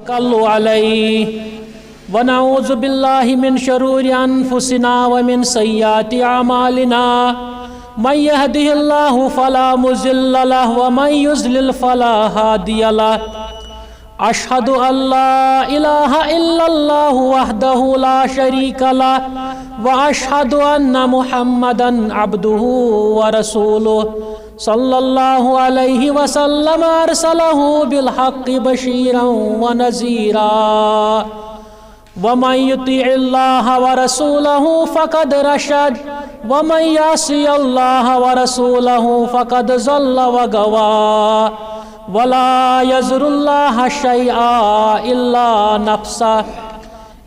صلوا عليه ونعوذ بالله من شرور أنفسنا ومن سيئات أعمالنا من يهده الله فلا مضل له ومن يضلل فلا هادي له أشهد أن لا إله إلا الله وحده لا شريك له وأشهد أن محمدا عبده ورسوله صلى الله عليه وسلم أرسله بالحق بشيرا ونذيرا ومن يطع الله ورسوله فقد رشد ومن يعص الله ورسوله فقد ضل وغوى ولا يزر الله شيئا إلا نفسه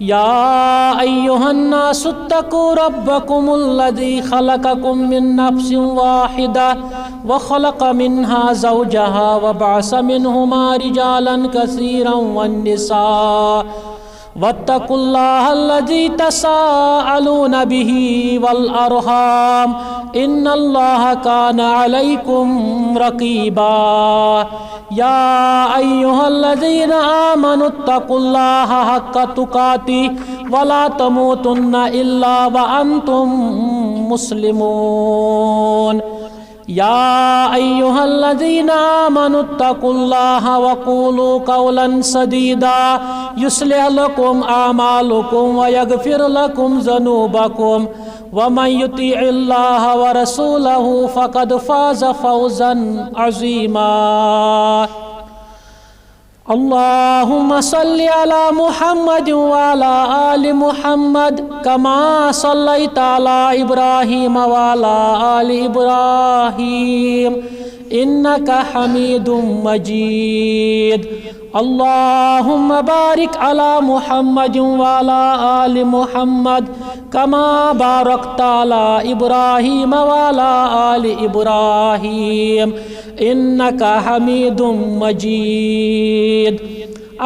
يا أيها الناس اتقوا ربكم الذي خلقكم من نفس واحدة وخلق منها زوجها وبعث منهما رجالا كثيرا والنساء واتقوا الله الذي تساءلون به والأرحام إن الله كان عليكم رقيبا يا أيها الذين آمنوا اتقوا الله حق تقاته ولا تموتن إلا وأنتم مسلمون يا أيها الذين آمنوا اتقوا الله وقولوا قولا سديدا يصلح لكم أعمالكم ويغفر لكم ذنوبكم ومن يطيع الله ورسوله فقد فاز فوزا عظيما اللهم صل على محمد وعلى آل محمد كما صليت على إبراهيم وعلى آل إبراهيم إنك حميد مجيد اللهم بارك على محمد وعلى آل محمد كما باركت على إبراهيم وعلى آل إبراهيم إنك حميد مجيد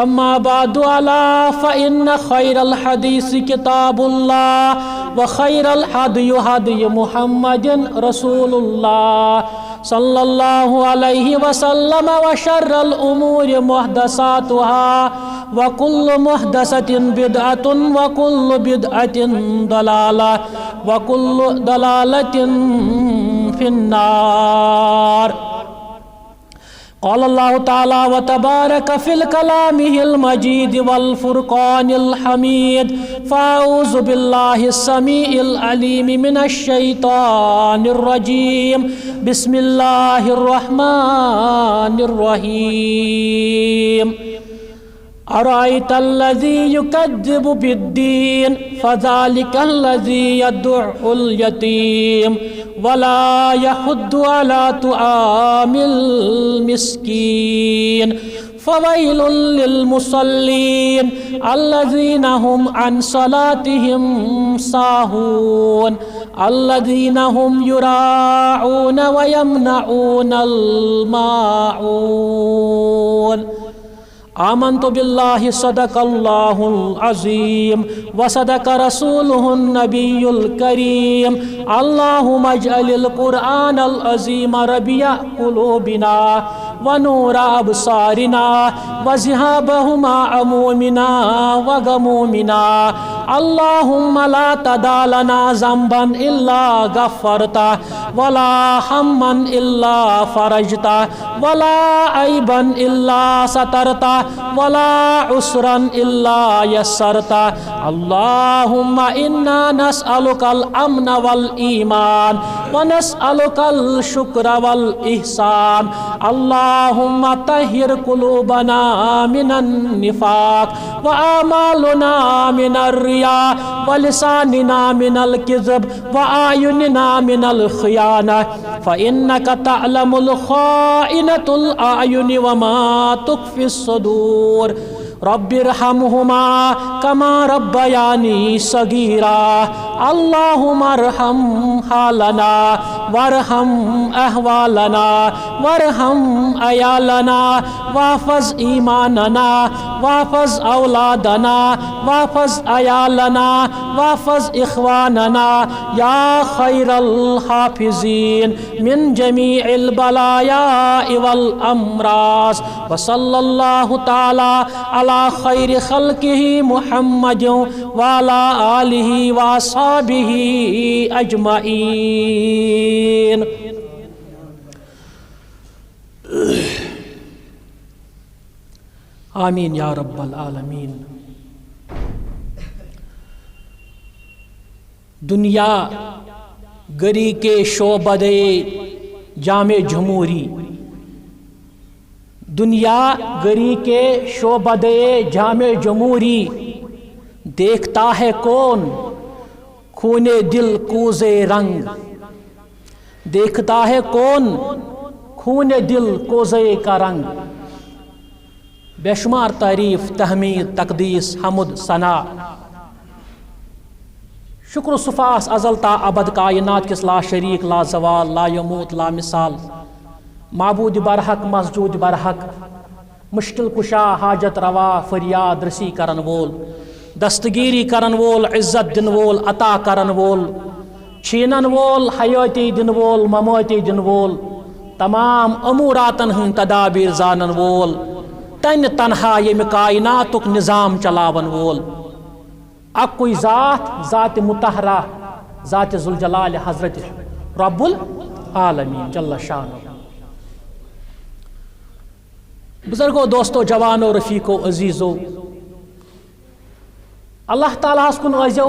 أما بعد ألا فإن خير الحديث كتاب الله وخير الهدي هدي محمد رسول الله صلى الله عليه وسلم وشر الأمور محدثاتها وكل محدثة بدعة وكل بدعة ضلالة وكل ضلالة في النار قال الله تعالى وتبارك في الكلامه المجيد والفرقان الحميد فأعوذ بالله السميع العليم من الشيطان الرجيم بسم الله الرحمن الرحيم أرأيت الذي يكذب بالدين فذلك الذي يدعو اليتيم ولا يحض على طعام المسكين فويل للمصلين الذين هم عن صلاتهم ساهون الذين هم يراعون ويمنعون الماعون آمنت بالله صدق الله العظيم وصدق رسوله النبي الكريم اللهم اجعل القرآن العظيم ربيع قلوبنا ونور أبصارنا وذهاب همومنا وغمومنا اللهم لا تدع لنا ذنبا إلا غفرته ولا هما إلا فرجته ولا عيبا إلا سترته ولا عسرا إلا يسرته اللهم إنا نسألك الأمن والإيمان ونسألك الشكر والإحسان اللهم طهر قلوبنا من النفاق وأعمالنا من الرياء ولساننا من الكذب وأعيننا من الخيانة فإنك تعلم الخائنة الأعين وما تخفي الصدور رب ارحمهما كما ربياني صغيرا اللهم ارحم حالنا وارحم احوالنا وارحم عیالنا واحفظ ایماننا واحفظ اولادنا واحفظ عیالنا واحفظ اخواننا یا خیر الحافظین من جمیع البلايا والامراض وصلی اللہ تعالی علی خیر خلقہ محمد وعلى آلہ واصحابہ اجمعین. آمین یا رب العالمین. دنیا گری کے شعبدے جامع جمہوری، دنیا گری کے شعبدے جامع جمہوری دیکھتا ہے کون خون دل کوزے رنگ، دیکھتا ہے کون خون دل کوزے کا رنگ. بے شمار تعریف تحمید تقدیس حمد ثنا شکر و صفاس ازل تا ابد کائنات کس لا شریک لا زوال لا یموت لا مثال معبود برحق مسجود برحق مشکل کشا حاجت روا فریاد رسی کرن وول دستگیری کرن وول عزت دن وول عطا کرن وول چھینن وول حیاتی دن وول مماتی دن وول تمام اموراتن ہن تدابیر زانن وول تن تنہا یم کائناتک نظام چلاون وول اکوئی ذات ذات مطہرہ ذات ذوالجلال حضرت رب العالمین جل شانہ. بزرگو دوستو جوانو رفیقو عزیزو اللہ تعالیٰ اس کن ازیو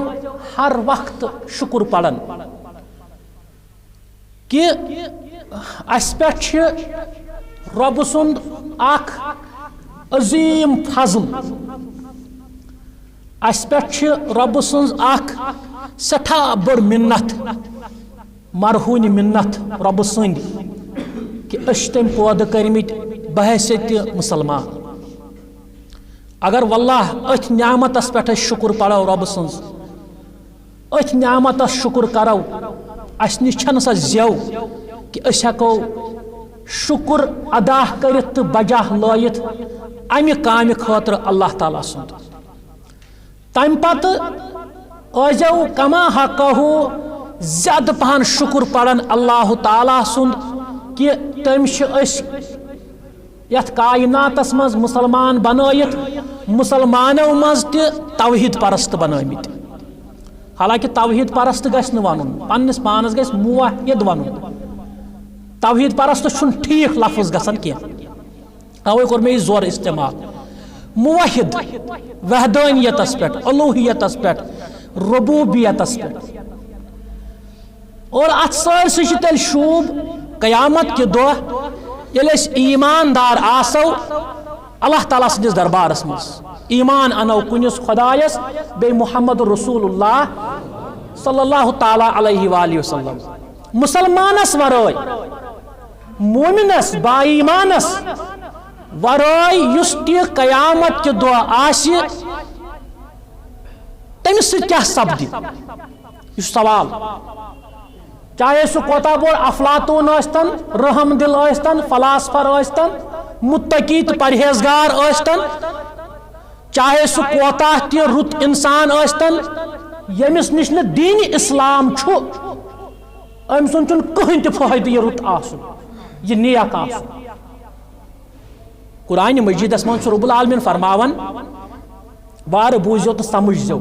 ہر وقت شکر پڑن کہ اس پہ رب سند اخ عظیم فضل، اس پہ رب سنز اخ سٹھا بڑ منت مرہون منت رب سند کہ اش تم پود کرمت بحیثیت مسلمان. اگر واللہ ات نعمت اس پہ شکر پڑو رب سنز ات نعمت اس شکر کرو اس نشن سا زیو کہ اس ہکو شکر ادا کرت تو بجا لائت امی کام خاطر اللہ تعالیٰ سند. تم پتہ ازو کما حقہ زیادہ پہن شکر پڑن اللہ تعالیٰ سند کہ تم یت کائناتس مز مسلمان بنائت مسلمانوں مز تہ توحید پرست بنامت. حالانکہ توحید پرست گژھِ نہٕ ونُن پننس پانس گژھِ موحد ونُن. توحید پرست چھُن ٹھیک لفظ گژھان کینٛہہ اوے کوٚر مےٚ یہِ زور استعمال. موحد وحدانیتس پہ الوہیتس پہ ربوبیتس پہ اور ات سارسی تیل شوب قیامت کے دہ یل ایماندار آسو اللہ تعالیٰ سندس دربارس مز ایمان انو کنس خدایس بے محمد رسول اللہ صلی اللہ تعالی علیہ وآلہ وسلم. مسلمانس ورائے مومنس با ایمانس ورائے یس تہ قیامت کے دہ آسی تمس سۭتۍ کیٛاہ سپدِ یہ سوال. چاہے سہ کوتا بوڑ افلاطون ٲسۍتن رحم دل ٲسۍتن فلاسفر ٲسۍتن متقی تو پرہیزگار ٲسۍتن چاہے سہ کوتا تہ رُت انسان ٲسۍتن ییٚمِس نش نہٕ دین اسلام چھُ أمۍ سُنٛد چھُنہٕ کٕہٕنۍ تہِ فٲیدٕ یہِ رُت آسُن یہِ نیک آسُن. قرآن مجیدس من رب العالمین فرماون وار بوزیو تو سمجھزیو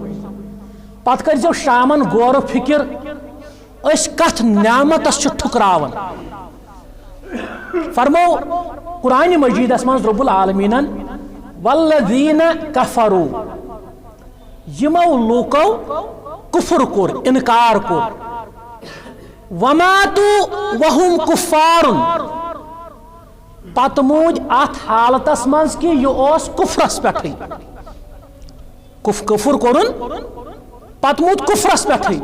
پتہ کرزیو شامن غور و فکر اس کت نعمتس ٹھکراون. فرمو قرآن مجیدس من رب العالمین والذین کفروا یمو لوکو کفر کور انکار کور وماتوا وهم کفار پتہ مود ات حالتس مز کہ یہ کفرس پہ کفر کورن پتہ مود کفرس پہ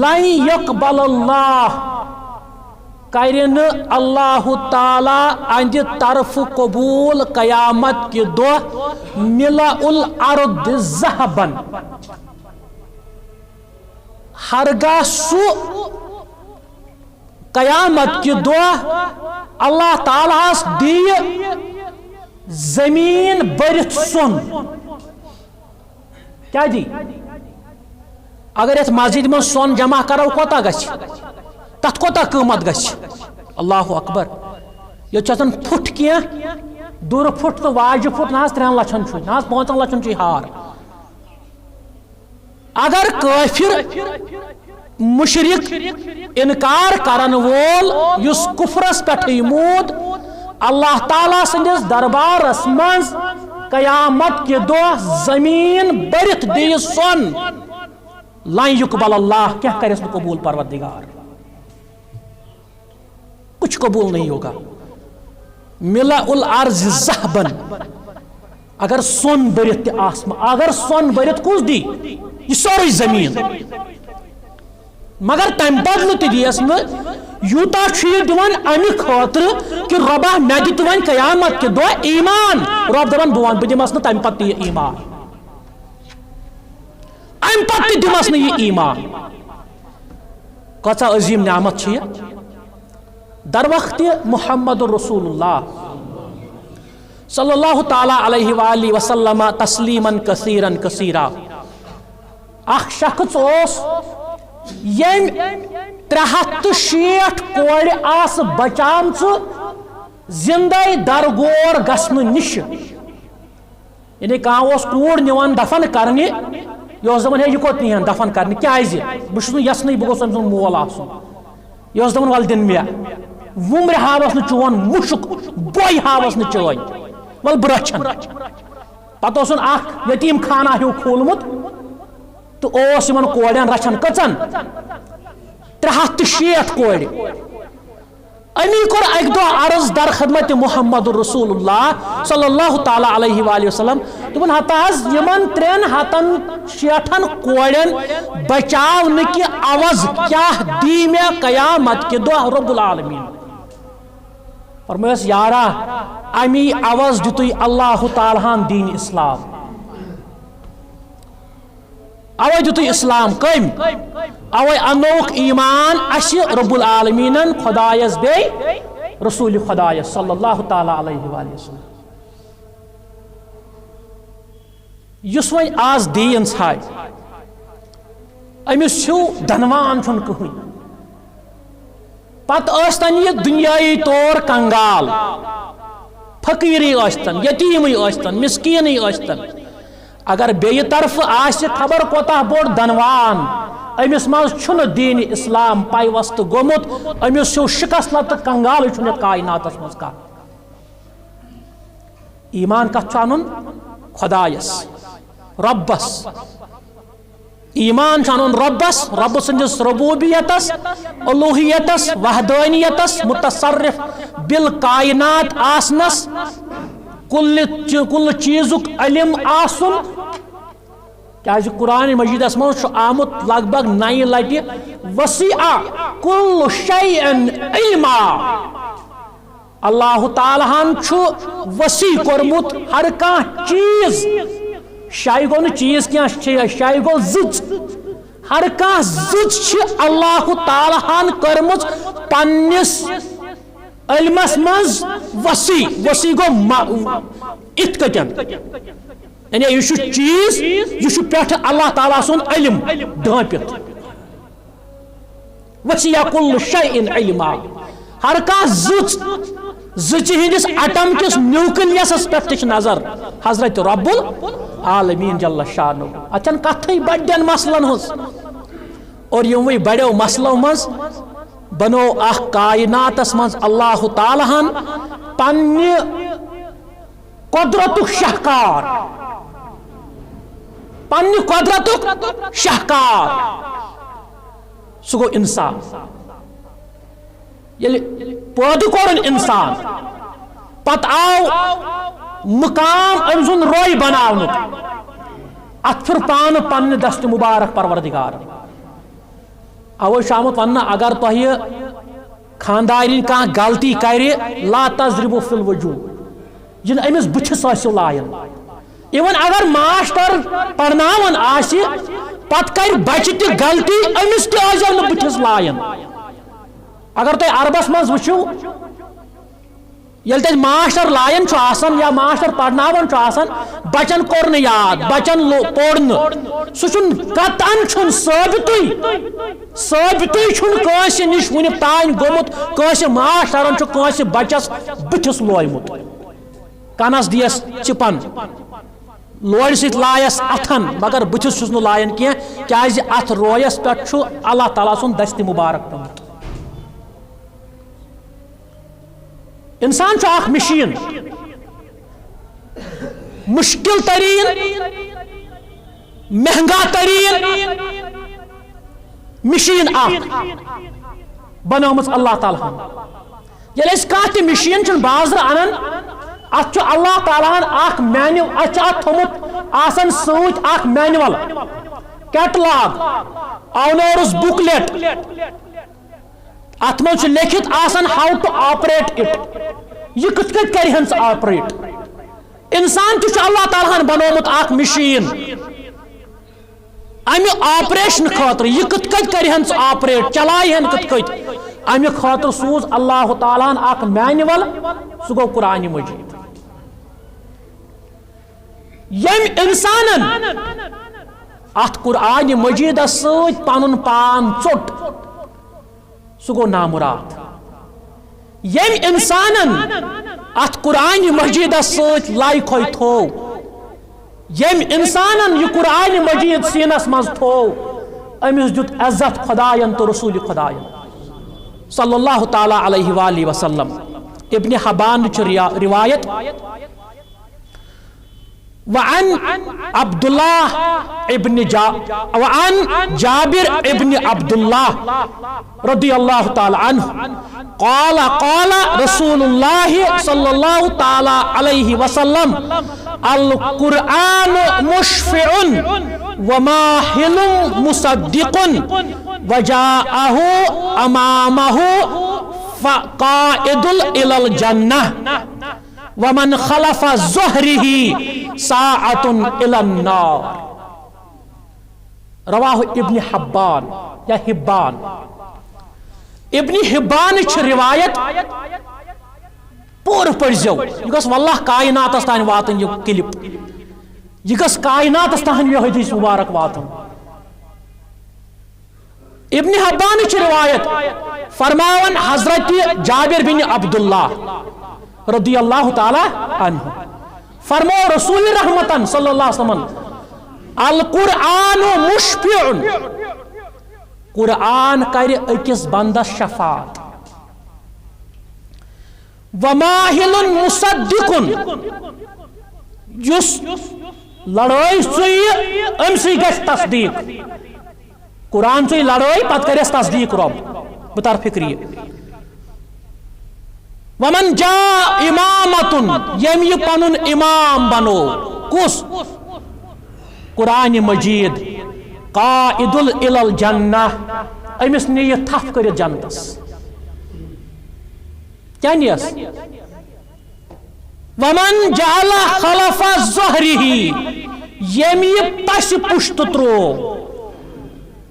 لن یقبل اللہ کرن اللہ تعالی اند طرف قبول قیامت کے دہ ملا الارض ذہبن ہرگاہ سو قیامت کی دۄہ اللہ تعالیٰ دی زمین برت سون کیا جی اگر اس مسجد میں سون جمع کرو کوتا گچھ تت کوتا قیمت گچھ اللہ اکبر یہ چتن پھٹ کیا دور پھٹ تو واجہ پھٹ نہ 3 لچھن چھ نہ 5 لچھن چھ ہار اگر کافر مشرک انکار کرن وول یس کفرس پٹھ یمود اللہ تعالیٰ سندس دربارس مز قیامت کے دۄہ زمین برت دی سون لن یقبل اللہ کیا کرے اس کو قبول پروردگار کچھ قبول نہیں ہوگا ملا الارض ذہبن اگر سون برت آسمان اگر سون برت کس دی یہ سوری زمین مگر تم بدل تیس یوتا دان امہ خاطر کہ ربا مے دت ون قیامت کے دۄہ ایمان رب دپان بہ دمس نا تمہ پتہ یہ ایمان ام پتہ دمس نا یہ ایمان کچھ عظیم نعمت یہ در وقت محمد رسول اللہ صلی اللہ تعالی علیہ وآلہ وسلم تسلیما کثیرا کثیرا اخ شخص اس یم 360 کوڑ آس بچام زندہ درگور گسن نش یعنی کس کوڑ نوان دفن کرنے یہ دپان ہے یہ کوت نیہن دفن کرنے کیازِ بہٕ یژھنٕے بہٕ گوٚژھ أمۍ سُنٛد مول آسُن یہ دپان ول دِن مےٚ وُمرِ ہاوس نہٕ چون مُشُک بۄیہِ ہاوس نہٕ چٲنۍ ول بہٕ رچھن پتہٕ اوسُن اکھ یتیٖم خانہ ہیوٗ کھوٗلمُت تو اوس یمن کوڑین رچھن کژن 360 کوڑ امی کور اک دو عرض در خدمت محمد رسول اللہ صلی اللہ تعالی علیہ وآلہ وسلم دپن ہتاز یمن 360 کوڑین بچاو نکی عوض کیا دی میں قیامت کے دۄہ رب العالمین فرمایس یارا امی عوض دتوی اللہ تعالیٰ دین اسلام اوے دتوی اسلام کم اوے انوک ایمان اش رب العالمین خدایس بے رسول خدایس صلی اللہ تعالی علیہ وآلہ وسلم یس وۄنۍ آز دین ژھاے امس چھُ دنوان چھُنہٕ کٕہٕنۍ پتہٕ ٲسۍتن یہِ دُنیٲیی طور کنگال فقیٖرٕے ٲسۍتن یتیٖمٕے ٲسۍتن مسکیٖنٕے ٲسۍتن اگر بیٚیہِ طرفہٕ آسہِ خبر کوتاہ بوٚڑ دنوان امس مز چھُنہٕ دین اسلام پیوست گوٚمُت امس چھُ شکست تہٕ کنگالٕے چھُنہٕ یتھ کائناتس منٛز کانٛہہ ایمان کتھ چھُ انُن خدایس ربس ایمان چھُ انُن ربس رب سٕنٛدِس ربوبیتس الوہیتس وحدانیتس متصرف بالکائنات آسنس کل چیزک علم آسن کیازِ قرآن مجیدس مز آمت لگ بگ 9 لٹہِ وسیع کل شیء علما اللہ تعالیٰ ہن وسیع کورمت ہر کانٛہہ چیز شاید گو نہٕ چیز کینٛہہ شاید گو زٕژ ہر کانٛہہ زٕژ چھِ اللہ تعالیٰ ہن کٔرمٕژ پننس علمس مز وسیع وسیع گو ات کٹن یعنی یہ چیز یہ پہ اللہ تعالیٰ سن علم ڈانپت وسیع کل شیء علما ہر کانٛہہ زٕژِ ہندس اٹم کس نیوکلیسس پہ تہ نظر حضرت رب العالمین جل شانہ اتن کتھے بڑین مسلن ہز اور یموے بڑیو مسلو مز بنو اخ کائناتس مز اللہ تعالیٰ ہن پنہ قدرتک شاہکار پنہ قدرتک شاہکار سہ گو انسان یل پودٕ کورن انسان پت آو مقام أمۍ سُنٛد روے بناونُک اتھ پھر پانہٕ پننہِ دست مبارک پروردگار اوے چھُ آمُت وننہٕ اگر تۄہہِ خاندارین کانٛہہ غلطی کرِ لا تضربوا فی الوجوہ یہِ نہٕ أمِس بٕتھِس ٲسِو لایان ایون اگر ماسٹر پرناون آسہِ پتہٕ کرِ بچہِ تہِ غلطی أمِس تہِ ٲسۍزیو نہٕ بٕتھِس لایان اگر تُہۍ عربس منٛز وٕچھِو ییٚلہِ تَتہِ ماسٹر لایان چھُ آسان یا ماسٹر پرناوان چھُ آسان بچن کوٚر نہٕ یاد بچن پوٚر نہٕ سُہ چھُنہٕ قطعن چھُنہٕ ثٲبتٕے چھُنہٕ کٲنٛسہِ نِش وُنیُک تانۍ گوٚمُت کٲنٛسہِ ماسٹرن چھُ کٲنٛسہِ بچس بٕتھِس لویمُت کنس دیس چپن لورِ سۭتۍ لایس اتھن مگر بٕتھِس چھُس نہٕ لایان کینٛہہ کیازِ اتھ رویس پٮ۪ٹھ چھُ اللہ تعالیٰ سُنٛد دستہِ مُبارک پیوٚمُت انسان چھُ اکھ مشیٖن مشکل تریٖن مہنگا تریٖن مشیٖن اکھ بنٲومٕژ اللہ تعالیٰ ہن ییٚلہِ أسۍ کانٛہہ تہِ مشیٖن چھُنہٕ بازرٕ انان اتھ چھُ اللہ تعالیٰ ہن اکھ اتھ چھُ اتھ تھوٚمُت آسان سۭتۍ اکھ مینول کیٹلاگ اونٲرٕس بُکلیٹ اتھ منٛز چھُ لیکھِتھ آسان ہاؤ ٹو آپریٹ اٹ یہ کِتھ کٔنۍ کرِ ہن ژٕ آپریٹ انسان تہِ چھُ اللہ تعالیٰ ہن بنوومُت اکھ مشیٖن امہِ آپریشن خٲطرٕ یہِ کِتھ کٔنۍ کرِ ہن ژٕ آپریٹ چلایہِ ہن کِتھ کٔنۍ امہِ خٲطرٕ سوٗز اللہ تعالیٰ ہن اکھ مینول سُہ گوٚو قرآنِ مجیٖد ییٚمۍ انسانن اتھ قرآنِ مجیٖدس سۭتۍ پنُن پان ژوٚٹ سُہ گوٚو نامراد ییٚمۍ انسانن اتھ قرآنِ مجیٖدس سۭتۍ لایکھوے تھوٚو ییٚمۍ انسانن یہِ قرآنِ مجیٖد سیٖنس منٛز تھوٚو أمِس دیُت عزت خۄداین تہٕ رسوٗلِ خۄداین صلی اللہ تعالیٰ علیہ وآلہ وسلم ابن حبان چھِ روایت وعن عبد الله وعن جابر ابن عبد الله رضي الله تعالى عنه قال رسول الله صلى الله تعالى عليه وسلم القرآن مشفع وماهل مصدق وجاءه أمامه فقائد إلى الجنة ومن خلف ظهره ساعة إلى النار رواه ابن حبان یا حبان ابن حبان چھ روایت پور پڑھزو یہ گوٚژھ واللہ کائناتس تانۍ واتن یہ کلپ یہ گوٚژھ کائناتس تانۍ یہ حدیث مبارک واتن ابن حبان چھ روایت فرماون حضرت جابر بن عبداللہ رضی اللہ تعالی عنہ فرمو رسول رحمتن صلی اللہ علیہ وسلم القرآن مشفع قرآن کر اکس بندس شفاعت وماہل مصدق یس لڑائی چیئے امسی گش تصدیق قرآن چیئے لڑائی پت کرس تصدیق رب بطر فکری ومن جاء امامتن یم یہ پنن امام بنو کس قرآن مجید قائد الى الجنہ امس نی تھپ کر جنتس کیا نیس ومن جعل خلف ظہرہ یم یہ پس پشت ترو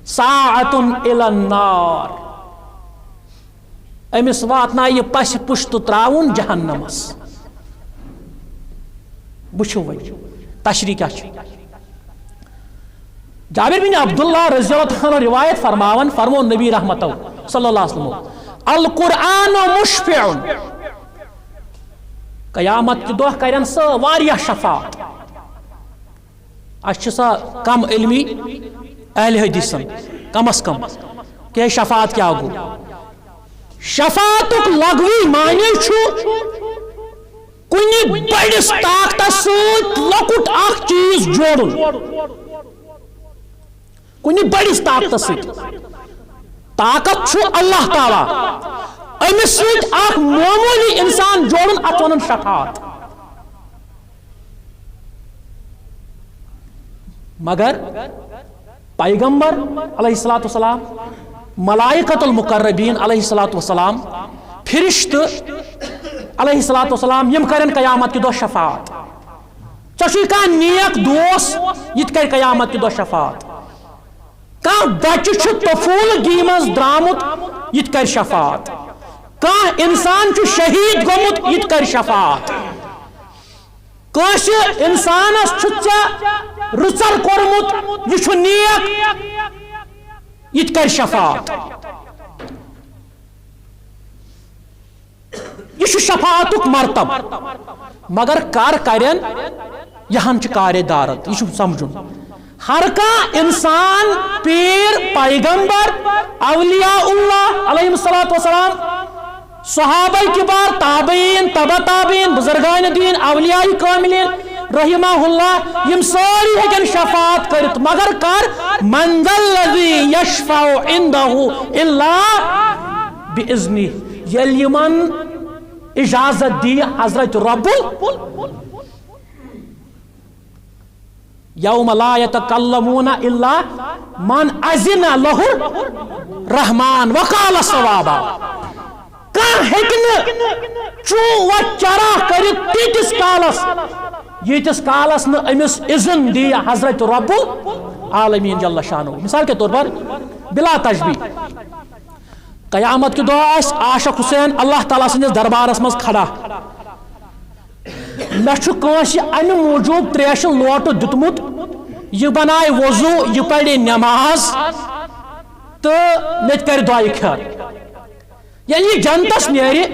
ساعت الى النار امس واتنا یہ پس پشت تراؤن جہنمس وچھو وی تشریح کیا جابر بن عبداللہ رضی اللہ عنہ روایت فرمو نبی رحمتو صلی اللہ علیہ وسلم القرآن مشفع قیامت کی دہ کرن سا واریہ شفاعت اچھ سا کم علمی اہل حدیثن کم از کم کہ شفاعت کیا گو شفاعت لغوی معنی چھو کنی بڑس طاقت سۭتۍ لۄکُٹ اکھ چیز جوڑن کنی بڑس طاقت سۭتۍ طاقت چھو اللہ تعالی امس سۭتۍ اکھ معمولی انسان جوڑن اتھ ونن شفاعت مگر پیغمبر علیہ الصلوۃ والسلام ملائکۃ المقربین علیہ الصلوۃ والسلام فرشت علیہ الصلوۃ والسلام یم کرن قیامت کی دہ شفاعت ژےٚ چھُے کانٛہہ نیک دوس یِتھ کٔنۍ قیامت کی دہ شفاعت کان بچہ طفولگی مز درامت یہ کر شفاعت کان انسان شہید گومت یہ کر شفاعت کانس انسانس رچر کورمت یہ نیک یہ کر شفاعت یہ شفاعتک مرتب مگر کرن یہاں کار دارت یہ سمجھن ہر کان انسان پیر پیغمبر اولیاء اللہ علیہ السلام صحابہ کبار تابعین تبع تابعین بزرگان دین اولیاء کاملین رحمہ اللہ یم ساری ہیکن شفاعت کرت مگر من ذا الذی یشفع عنده الا باذنہ یل یمن اجازت دی حضرت رب یوم لا یتکلمون الا من اذن له الرحمن وقال صوابا کان ہیکن چون و چرا کرت تیتس کالس یتس کالس نہ امس اذن دی حضرت رب العالمین جل شانہ مثال کے طور پر بلا تشبیہ قیامت کے دۄہ عاشق حسین اللہ تعالیٰ سندس دربارس مز کھڑا مے امہ موجود تریش لوٹ دتمت یہ بنائے وضو یہ پڑے نماز تو مے کر دعائے خیر یعنی یہ جنتس نیرِ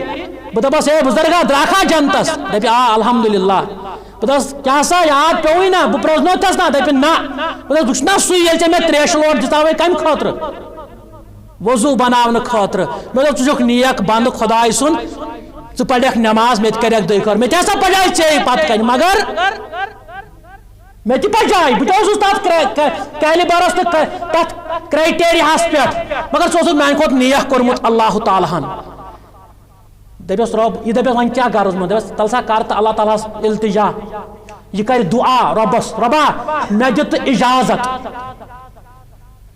بہ دپس اے بزرگا دراکھا جنتس دپہ آ الحمدللہ بہ دپس کیا سا یاد پیوی نا بہ پرزنو تس نا دپہ نا بہ دپس بہ سُے ییٚلہِ ژےٚ مے تریش لوٹ دِژاوے کمہِ خٲطرٕ وضو بناون خاطر مے دپ ژٕ نیک بند خدائے سن ژٕ پڑھ نماز مے کرک دے کر مے ہسا پڑھائی ژے پتہ کن مگر مے تہ پڑھائی بہٕ تت کیلبرس تت کرائٹیریاہس پہ مگر سہ میانہ کھۄتہٕ نیک کورمت اللہ تعالیٰ ہن دپس رب یہ دپس ون کیا غرض من دپس تل سا کر تو اللہ تعالیٰ التجا یہ کر دعا ربس ربا مے دت اجازت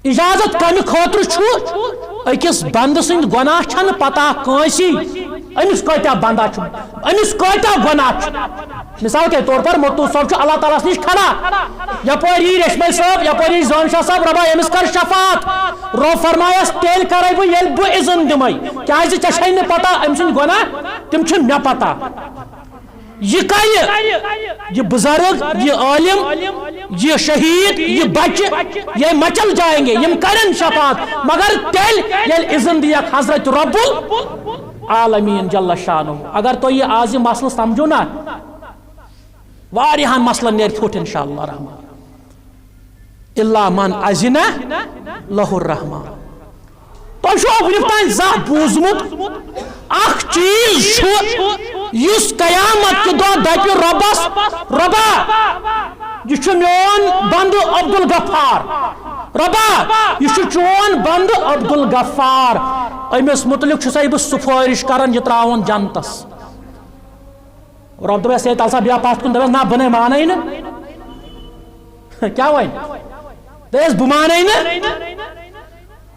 اجازت کم خاطر چھ اکس بند سند گناہ چھن پتہ کانسی امس کتیا بندہ امس کتیا گناہ مثال کے طور پر متو صاحب اللہ تعالیٰ نش کھڑا یپاری ریشمل صاحب یپاری زان شاہ صاحب ربا امس کر شفاعت رو فرمایس تیل کرے بہ یل بہ اذن دمے کیاز ژے چھے نہ پتہ ام سند گناہ تم چھ مے پتہ یہ کر یہ بزرگ یہ عالم یہ شہید یہ بچہ یہ مچل جائیں گے یم کرن شفاعت مگر تیل یل اذن دیک حضرت رب العالمین جل شانہ اگر تو یہ آز مسئلہ سمجھو نا واریہن مسئلہ نیر پھٹ انشاءاللہ رحمان الا من اذن لہ الرحمان تو شو ونکتان زہ بوزمت اخ چیز اس قیامت کے دو دپہ ربس ربا یہ میون بند عبد الغفار ربا یہ چون بند عبد الغفار امس متعلق چھسا بہ سفارش کران یہ تراون جنتس رب دپس ہے تلسا بیا پتھ کن دپس نا بہ مانے نا کیا ون دپس بہ مانے نا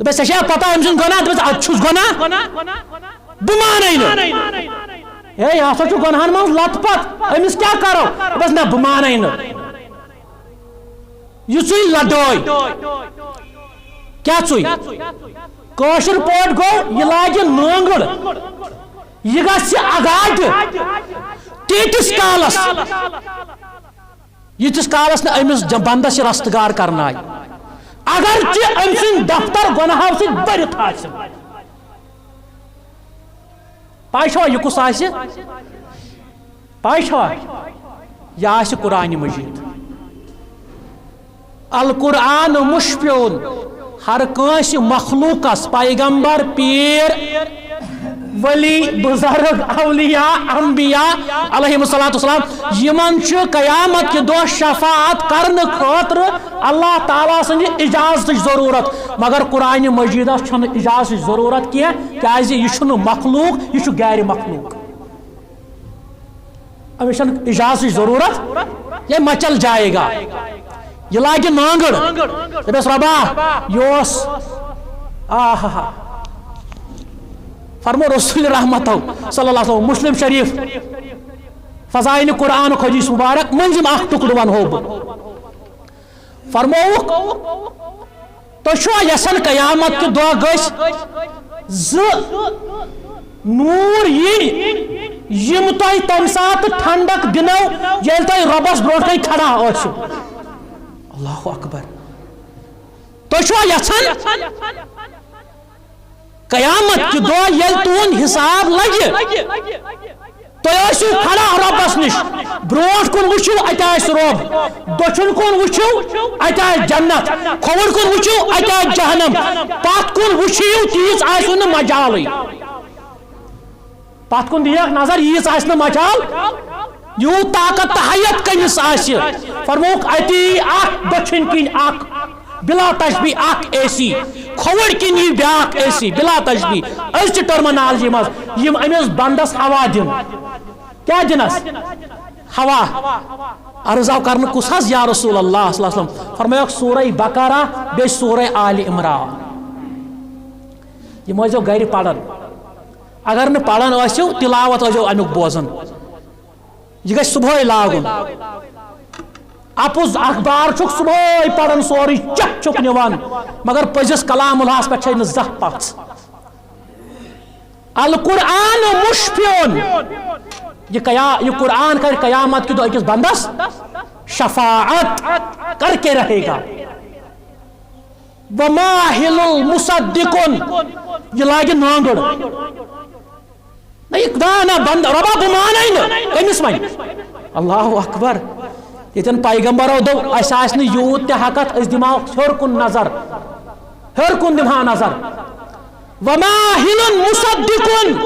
دپس ژے پتہ ام سن گناہ دپس اد چھس گناہ بہ مانے نا ہے یہ ہسا گناہن من لت پت امس کیا کرو دپس نا بہ مانے نا یہ لڑائی کیا کاشر پوٹ گو یہ لاگہ نانگڑ یہ گژھِ اگاڑِ تیتس کالس یتس کالس نا امس بندس رستگار کرنا اگر ام سند دفتر گناہو سی برت آسن پائی چھوا یہ کس آسہِ پائی چھوا یہ آسہِ قرآن مجید القرآن مشفیون ہر کانس مخلوقس پیغمبر پیر ولی بزرگ اولیاء انبیاء علیہ السلام یمن قیامت کے دو شفاعت کرنے خاطر اللہ تعالیٰ سن اجازت ضرورت مگر قرآن مجیدس چھن اجازت ضرورت کی کیازِ یہ چھن مخلوق یہ غیر مخلوق امس چھن اجازت ضرورت یہ مچل جائے گا یہ لاگہ نانگڑ دپس ربا یہ آہا فرمو رسول رحمت صلی اللہ علیہ وسلم مسلم شریف فضائل قرآن حدیث مبارک منزم اخ ٹکڑ ون ہو فرموک تو یسن قیامت کے دہ گس نور یم تہ تم سات ٹھنڈک دنو یل تہ ربس برو کن کھڑا آسو اللہ اکبر تو یسن قیامت کے دہ یل تون حساب لگہ تیسو کھڑا ربس نش بروٹ کن وچو ات رب دچن کن وچو ات جنت کھوڑ کن وچو ات جہنم پت کن وچھو تیز آسو نا مجال پت کن دیکھ نظر ییز آس نا مجال یو طاقت حیت کمس آس فرموک اتی اخ دچن کن اخ بلا تشبی اخ اے سی کھوڑ کن یہ بیاکھ اے سی بلا تشبی اس ٹرمنالوجی مز یم امس بندس ہوا دن کیا دنس ہوا عرض آو کرنے کس حس یا رسول اللہ صلی اللہ علیہ وسلم فرمایوک سورہ بقرہ بے سورہ آل عمران یہ موزو گھر پڑھن اگر نہ پڑھن آسو تلاوت آسو امیک بوزن یہ گھس صبح لاگن اپز اخبار چھک صبح پڑھن سوری چک چک نوان مگر پزس کلام اللہ پہ چھ زہ پچ القرآن مشفیون یہ قرآن کر قیامت کی دو اکس بندس شفاعت کر کے رہے گا وماہل المصدقن یہ لاگے نانگڑ نا بند ربا گمان کمس ون اللہ اکبر یتن پیغمبرو دو اس یوت تہ حقت اس دماغ ہر کن نظر ہر کن دماغ نظر وماہل المصدقن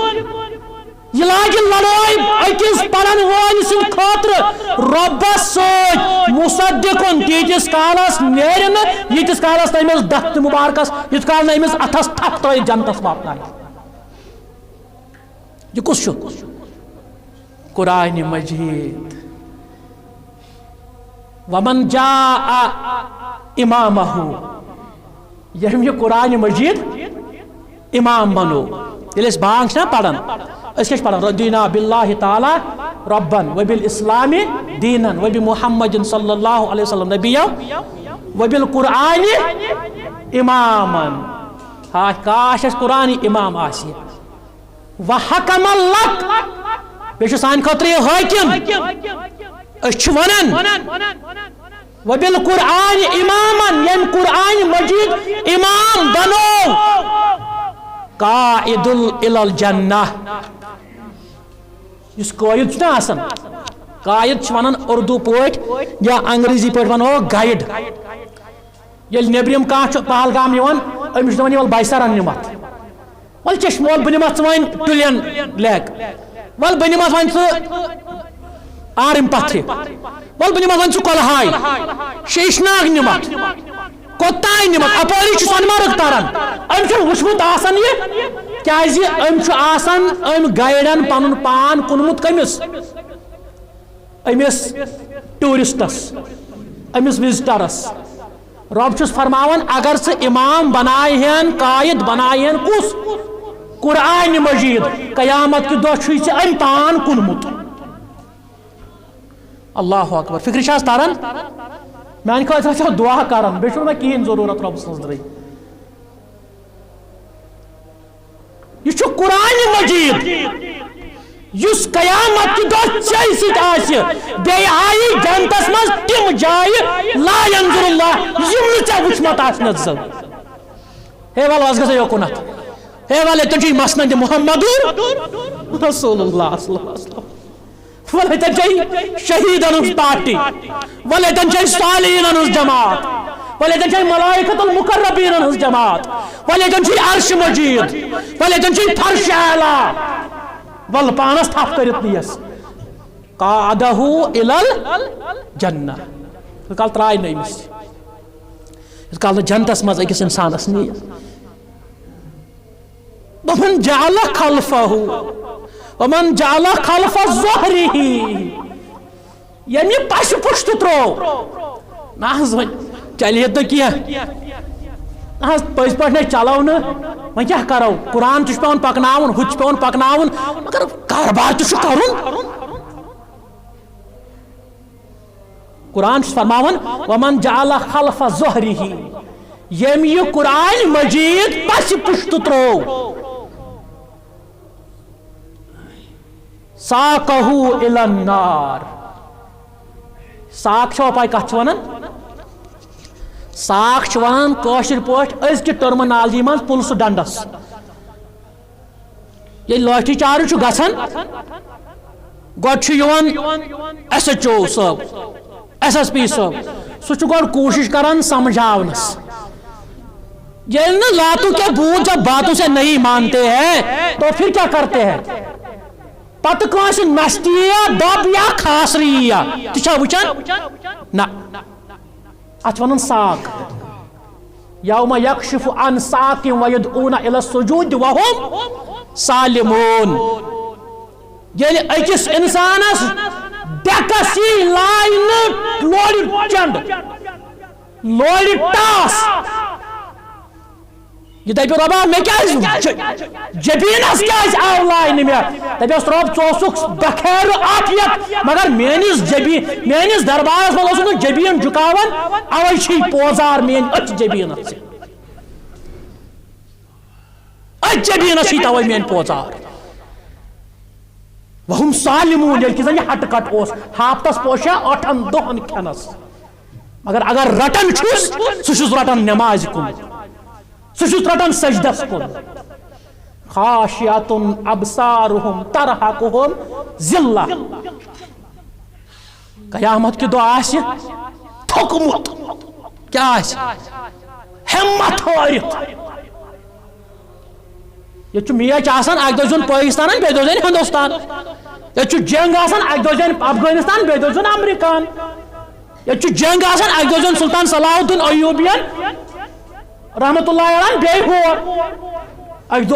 یہ لاگن لڑائی اکس پڑھن وول سن خاطر ربس سوچ مصدقن تیتس کالس نیرن یتس کالس تمس دست مبارکس یت کال امس اتھس تھپ تر جنتس واتن یہ کس قرآن مجید ومن جاء امامہ یم یہ قرآن مجید امام بنو یل اس بانگ چھ پڑھن اس کیا پڑھن رضینا باللہ تعالی ربن وبالاسلام دینا وبمحمد صلی اللہ علیہ وسلم نبیا وبالقرآن اماما ہاں کاش اس قرآن امام آسی وحکم لک بیشو سان خطر یہ حاکم اس ونن وبالقرآن اماما یم قرآن مجید امام بنو قائد الجنہ اس قائد چھنا آسن قائد ونن اردو پوٹ یا انگریزی پوٹ ونو گائیڈ یل نیبریم کان پہلگام یوان امس دون ول بائسرن نمت ول چشمول بنمت ون ٹلین لیک ول بنمت ون آرم پتھر ول بنمت ون کلہائی شیشناگ نمت کوتائی نمت اپوری چھ سنمارگ تارن ام چھ وچھمت آسن یہ کیازِ ام چھ آسن ام گائیڈن پنن پان کنمت کمس امس ٹورسٹس امس وزٹرس رب چھس فرماون اگر سے امام بنائے ہیں قائد بنائے ہیں کس قرآن مجید قیامت کی دہ چھ ام پان کنمت اللہ اکبر فکر شاس تارن میان خاطر دعا کرن بیچو میں کہین ضرورت رب سنزدری یہ قرآن مجید یس قیامت کی دہ چی سیت آسی بے آئی جنتس مز تم جائے لا ینظر اللہ یم چا وچمت آسنت زل ہے وال وزگا سے یوکنت ہے والے تنجی مسند محمد رسول اللہ صلی اللہ علیہ وسلم ولتن چاہی شہیدن اس پارٹی ولتن چاہی صالحین اس جماعت ولتن چاہی ملائکت المقربین اس جماعت ولتن چاہی عرش مجید ولتن چاہی فرش اعلی ول پانس تھاپ کرت نیس قادہو الالجنہ اس کال ترائی نہیں مس اس کال جنتس مز اکس انسان اس نیس ومن جعل خلفہ ومن جعل خلف ظہرہ یعنی پش پشت ترو ناز چلیے تو کیا ناز پز پہ نہیں چلو نا وہ کیا کرو قرآن تہ پیون پکناون ہچ پیون پکناون مگر کاربار تہ کرن قرآن فرماون ومن جعل خلف ظہرہ یم یہ قرآن مجید پس پشت ترو ساقہو الی النار. ساق چھو پائی کت ونان؟ ساق ونان کاشر پوٹ ازکہ ٹرمنالجی من پلس ڈنڈس. یہ لاٹھی چارج گھان گوڈ ایس ایچ او صاحب ایس ایس پی صاحب سہ گوڈ کوشش کران سمجھاونس. یہ نا لاتوں کے بوجھ جب باتوں سے نہیں مانتے ہیں تو پھر کیا کرتے ہیں؟ پتہ کانسی نستی یا دب یا خاصری یا تچھا وچان نا ات ونان ساق. یوم یکشف عن ساق ویدعون الی السجود وهم سالمون. یل اکس انسانس ڈیکسی لائن لوڑی چنڈ لوڑی ٹاس یہ دپی ربا میں کیا جبینس کیا آو لائن میں دپس رب ثوسک بخیر عافیت مگر میانس دربارس من جبین جکاون اوے چھ پوزار مین اچ جبین اچ جبین چھ توے مین پوزار وہم سالمون یل کہ زن ہٹ کٹ اوس ہافتس پوشا 8 دہن کھنس مگر اگر رٹن چھس سہ رٹن نماز کن سہ رٹن سجدس کن. خاشعۃ ابصارهم ترہقہم ذلہ. قیامت کے دو آس تھوکمت کیا آس ہمت ہارت. یہ میچ آسان اک دہ زون پاکستان بی دہ زین ہندوستان. یہ جنگ آسان اک دہ زین افغانستان بی دہ زون امریکان. یہ جنگ آسان اک دہ زون سلطان صلاح الدین ایوبین رحمت اللہ علیہ بے ہور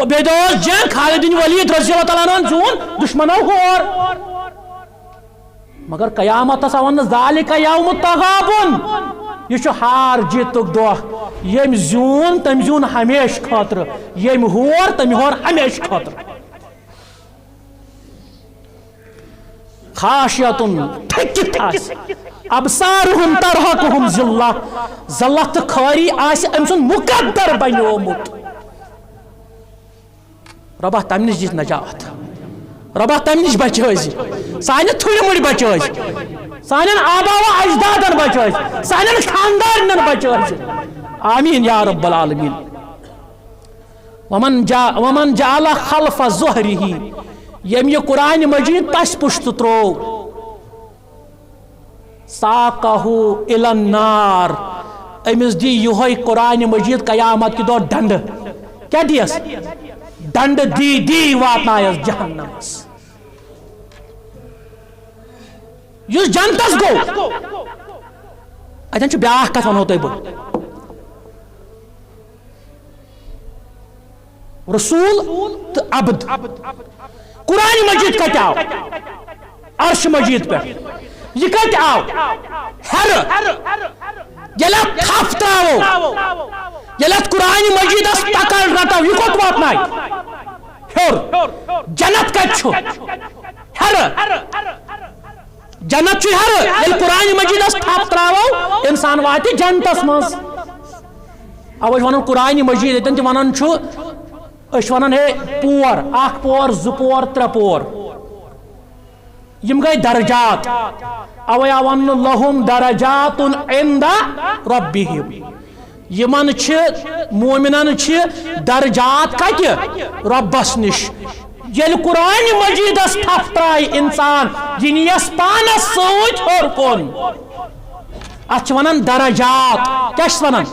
بے دہ جنگ خالد بن ولید رضی اللہ تعالیٰ عنہ زون دشمنو ہور. مگر قیامت ون ذالک یوم التغابن یہ ہار جیتک دہ. یم زون تم زون ہمیش خاطر یم ہور تم ہور ہمیش خاطر. خاشعۃ تھکت آس ابصارهم ترہقہم ذلہ. ذلت تو خاری آس ام سن مقدر بنیومت. ربا تم نش دس نجات ربا تم نش بچٲیزِ سانہِ تھُرِ مُرۍ بچٲیزِ سانٮ۪ن آبا و اجدادن بچٲیزِ سانٮ۪ن خاندارنن بچٲیزِ آمین یا رب العالمین. ومن جعل خلف ظہرہ یم یہ قرآن مجید پس پشت ترو ساقہو الی النار. امس دی یہ قرآن مجید قیامت کی دو ڈنڈ کیا دیس ڈنڈ دی واتنایس جہنمس. یس جنتس گو اتن بیاکھ کتھ ونو تہ بہ رسول تو عبد. قرآن مجید کت آو عرش مجید پہ یہ کت آو ہر یل تھپ تراو یل قرآن مجید پکڑ رٹو یہ کت واتنائے ہر جنت کت ہر جنت ہر یل قرآن مجید تھپ تراو انسان وات جنتس مز. اوے ونان قرآن مجید اتن تہ ونان اش ونان ہے پور اخ پور ز پور ترے پور یم گئی درجات. اویا ون لہم درجات عند ربہم. یمن مومنن درجات کت ربس نش. یل قرآن مجیدس تھپ ترائی انسان جنیس پانس سوچ اور کن ات ونان درجات. کیا ونان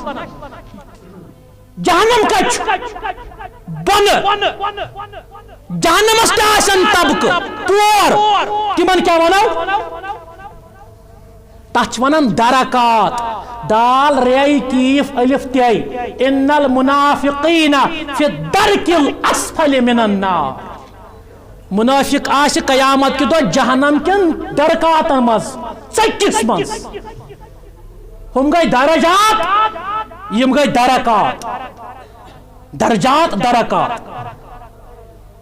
جہنم کت بن جہنمس کیا طبقہ پور تمن کیا ونو تچ ونان درکات دال ری کیف الف تی ان المنافقین فی الدرک الاسفل من النار. منافق آس قیامت کی دو جہنم کن درکاتن مز ژکس مز. ہم گئی درجات یم گئی درکات. درجات درکات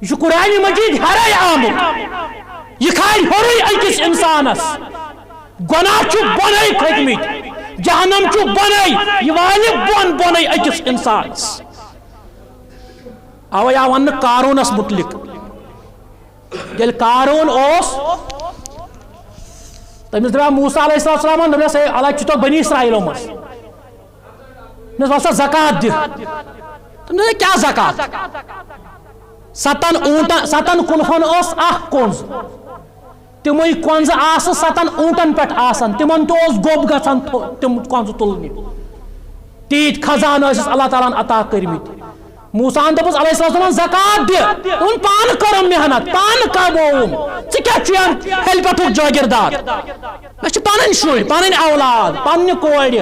یہ قرآن مجید ہر آمد یہ کھائی ہوئی اکس انسانس گناہ چھ بنائی کھتمت جہنم چھ بنے یہ والے بون بنے اکس انسانس اوے آو ون قارونس متعلق یل قارون اوس تمس درا موسیٰ علیہ السلام نبیس اللہ چھ تو بنی اسرائیل مز نس وسا زکات دم کیا زکات ستن کلفن اس اخ کنز تمے کنز آس 7 اونٹن پہ آسان تمن تو گوب گھان تم کنز تلنی تیت خزان اللہ تعالیٰ عطا کرمت موسیٰ دپس علیہ السلام زکات دے ان پان کرم محنت پان کموم ٹھیک ہیلپٹ جاگیردار مے پن شر پن اولاد پنہ کور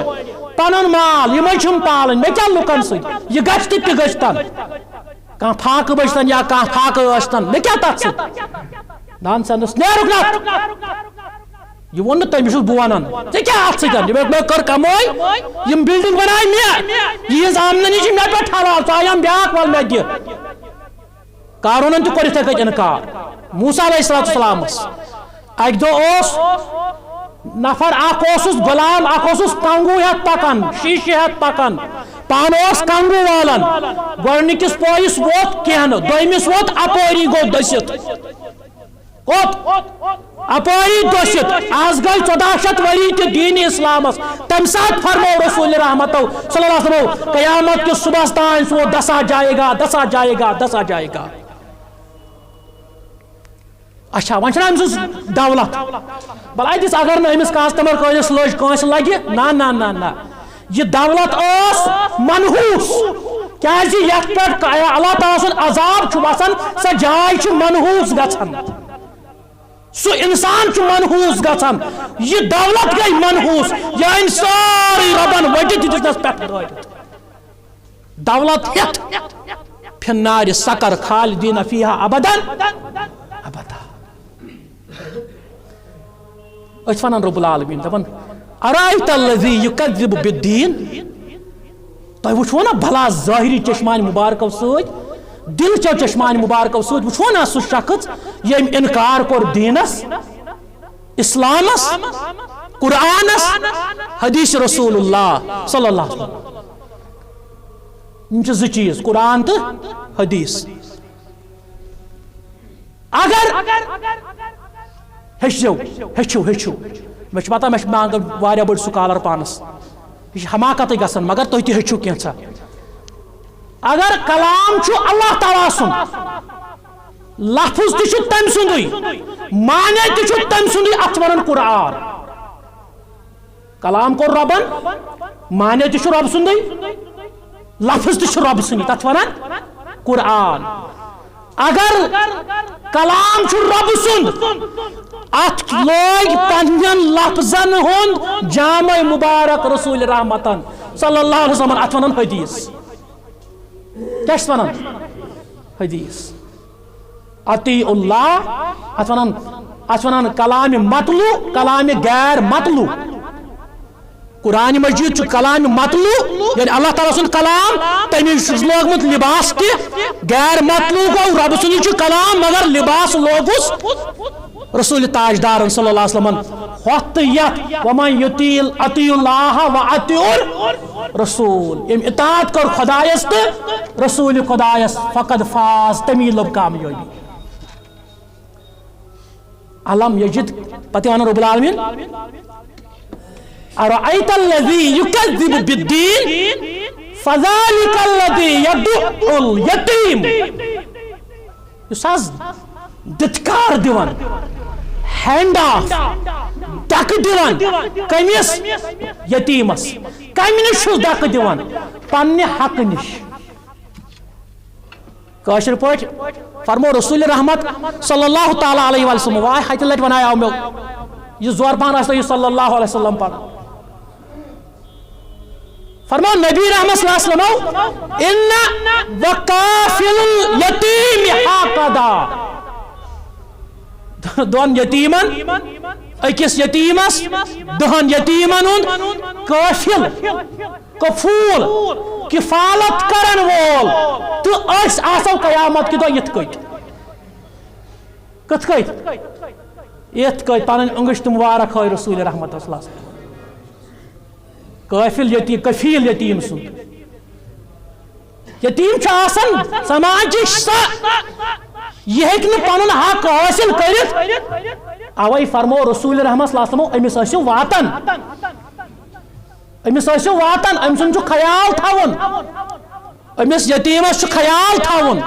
پن مال یہ پالن مے کیا لکن ست یہ گھس تہ گھتن کھانا پھاکہ بچتن یا کھانا پھاکہ ٲسۍتن مے کیا تک ست نان سنس نیرک نت یہ ون تمس بہ ونان ے کیا ات سن مے کر کمائی یم بلڈنگ بنائے مے یہ آمدنی مے پہ حلال ژٕ آیم بیاکھ ول مے دِ قارونن تہ کوٚر یِتھے کٔٹھۍ انکار موسیٰ علیہ السلام اکہ دۄہ نفر اخ غلام اخ کنگو ہیت پکان شیشہ ہیت پکان پان کنگو والان گۄڈنِکِس پویس ووت کینٛہہ دویمس ووت اپٲری گو دٔسِتھ اپاری دٔسِتھ آز گئی 1400 ؤری تہِ دین اسلامس تمہ سات فرمو رسول رحمت صلی اللہ علیہ وسلم قیامت کے صبح تان سو دسا جائے گا دسا جائے گا دسا جائے گا اچھا ون چھنا أمس دولت بلائی دس اگر نہ أمس کسٹمر کٲنٛسہِ لٔج کٲنٛسہِ لگہِ نہ نہ نہ نہ یہ دولت ٲس منحوس کیازِ یتھ پٮ۪ٹھ اللہ تعالیٰ سُنٛد عذاب چھُ وسان سۄ جاے چھِ منحوس گژھان سُہ انسان چھُ منحوس گژھان یہ دولت گئی منحوس یہ أنۍ سٲرٕے رۄبن ؤٹِتھ دِتنس پٮ۪ٹھ دٲرِتھ دولت ہیٚتھ پھِنارِ سقر خالدیٖنَ فیٖہا ابداً ابدا أسۍ وَنان رۄب العالمیٖن دپان ارایت الذی یکذب بالدین تُہۍ وٕچھو نا بھلا ظٲہری چشمان مبارکو سۭتۍ دل چو چشمان مبارکو سۭتۍ وٕچھو نا سُہ شخص ییٚمۍ انکار کوٚر دیٖنس اسلامس قرآنس حدیث رسول اللہ صلی اللہ علیہ وسلم یِم چھِ 2 چیٖز قرآن تہٕ حدیث اگر ہیٚچھِو مےٚ چھُ پتہ مےٚ چھُ مانگان واریاہ بٔڑ سکالر پانس یہ حماقت گژھان مگر تُہۍ تہِ ہیٚچھِو کینٛژھا اگر کلام چھُ اللہ تعالیٰ سُنٛد لفظ تہِ چھُ تٔمۍ سُنٛدُے معنی تہِ چھُ تٔمۍ سُنٛدُے اتھ چھِ ونان قرآن کلام کوٚر رۄبن معنی تہِ چھُ رۄب سُنٛدُے لفظ تہِ چھُ رۄب سُنٛدُے تتھ چھِ ونان قرآن اگر کلام چھُ رۄب سُنٛد ات لوگ پنن لفظن ہند جامع مبارک رسول رحمتن صلی اللہ علیہ وسلم ات ونان حدیث کیا ونان حدیث اطیع اللہ ات ونان کلام مطلوع کلام غیر مطلوع قرآن مجید چھ کلام مطلوع یعنی اللہ تعالیٰ سن کلام تمہیں لوگمت لباس تہ غیر مطلوع گو رب سن چھ کلام مگر لباس لوگس رسول تاجدار صلی اللہ علیہ وسلم ہوت یت ومن یطیع اللہ و اطیع رسول ام اطاعت کر خدایس تہ رسول خدایس فقد فاز تمی لب کامیابی علم یجد پتہ ون رب العالمین ارأیت الذی یکذب بالدین فذلک الذی یدع الیتیم یس حظ دتکار دیوان ہینڈ آف ڈک دیوان کمس یتیمس کم نش ڈک دیوان پنہ حق نش کاشر پاٹ فرمو رسول رحمت صلی اللہ تعالی علیہ وسلم واہ ہتہ لٹ ونایو مے یہ زور پان آسو یہ صلی اللہ علیہ وسلم پڑھ فرمو نبی رحمت صلی اللہ علیہ وسلم ان وکافل الیتیم حقدا دون یتیمن اکس یتیمس 10 یتیمن ہند کافل کفول کفالت کرن وول تو اس آسو قیامت کی دو یت کت کت یت کت پن انگشت مبارک ہوئی رسول رحمت صلی اللہ علیہ وسلم کافل یتیم کفیل یتیم سن یتیم آسان سماج یہ پن حق حاصل کرت اوے فرمو رسول رحمت صلی اللہ علیہ وسلم امس ٲسِو واتان أمۍ سُنٛد چھُ خیال تھاوُن أمس یتیمس چھُ خیال تھاوُن